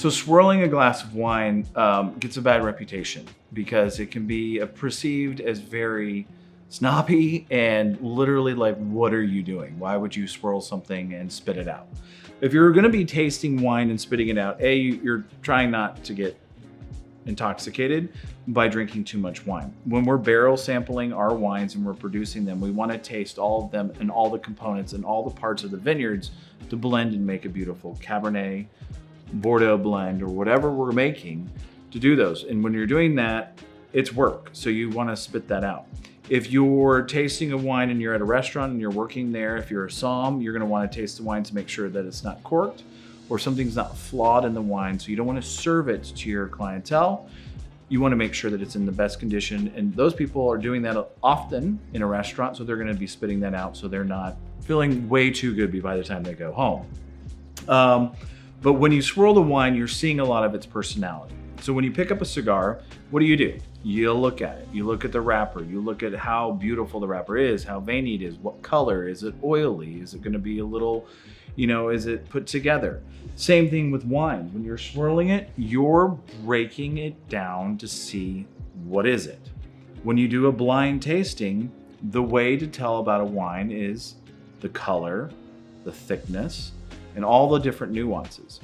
So swirling a glass of wine gets a bad reputation because it can be perceived as very snobby and literally like, what are you doing? Why would you swirl something and spit it out? If you're gonna be tasting wine and spitting it out, you're trying not to get intoxicated by drinking too much wine. When we're barrel sampling our wines and we're producing them, we wanna taste all of them and all the components and all the parts of the vineyards to blend and make a beautiful Cabernet, Bordeaux blend, or whatever we're making to do those. And when you're doing that, it's work. So you want to spit that out. If you're tasting a wine and you're at a restaurant and you're working there, if you're a somm, you're going to want to taste the wine to make sure that it's not corked or something's not flawed in the wine. So you don't want to serve it to your clientele. You want to make sure that it's in the best condition. And those people are doing that often in a restaurant. So they're going to be spitting that out. So they're not feeling way too good by the time they go home. But when you swirl the wine, you're seeing a lot of its personality. So when you pick up a cigar, what do? You look at it. You look at the wrapper. You look at how beautiful the wrapper is, how veiny it is, what color, is it oily? Is it gonna be a little, is it put together? Same thing with wine. When you're swirling it, you're breaking it down to see what is it. When you do a blind tasting, the way to tell about a wine is the color, the thickness, and all the different nuances.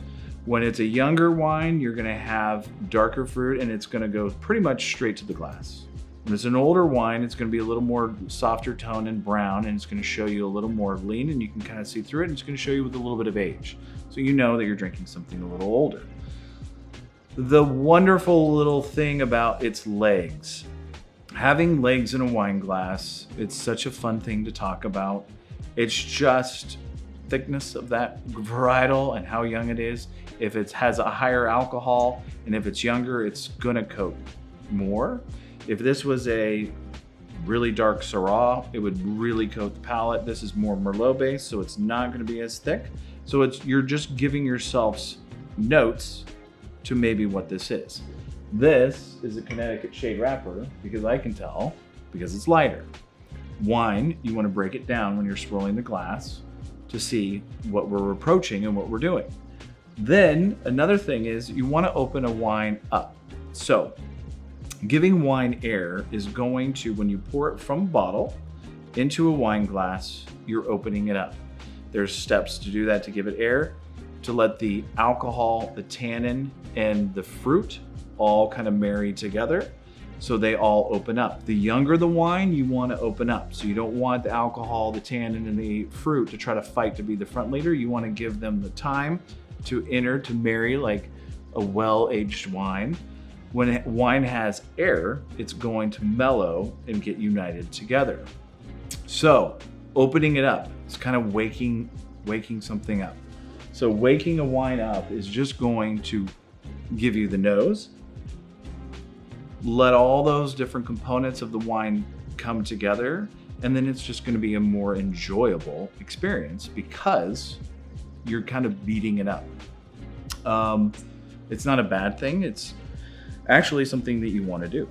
When it's a younger wine, you're gonna have darker fruit and it's gonna go pretty much straight to the glass. When it's an older wine, it's gonna be a little more softer tone and brown, and it's gonna show you a little more lean, and you can kind of see through it, and it's gonna show you with a little bit of age. So you know that you're drinking something a little older. The wonderful little thing about its legs. Having legs in a wine glass, it's such a fun thing to talk about. It's just thickness of that varietal and how young it is. If it has a higher alcohol and if it's younger, it's gonna coat more. If this was a really dark Syrah, it would really coat the palate. This is more Merlot based, so it's not gonna be as thick. So you're just giving yourselves notes to maybe what this is. This is a Connecticut shade wrapper because I can tell, because it's lighter. Wine, you wanna break it down when you're swirling the glass to see what we're approaching and what we're doing. Then another thing is you want to open a wine up. So giving wine air is going to, when you pour it from a bottle into a wine glass, you're opening it up. There's steps to do that to give it air, to let the alcohol, the tannin, and the fruit all kind of marry together. So they all open up. The younger the wine, you want to open up. So you don't want the alcohol, the tannin, and the fruit to try to fight to be the front leader. You want to give them the time to marry like a well-aged wine. When wine has air, it's going to mellow and get united together. So opening it up, it's kind of waking something up. So waking a wine up is just going to give you the nose, let all those different components of the wine come together, and then it's just going to be a more enjoyable experience because you're kind of beating it up. It's not a bad thing. It's actually something that you want to do.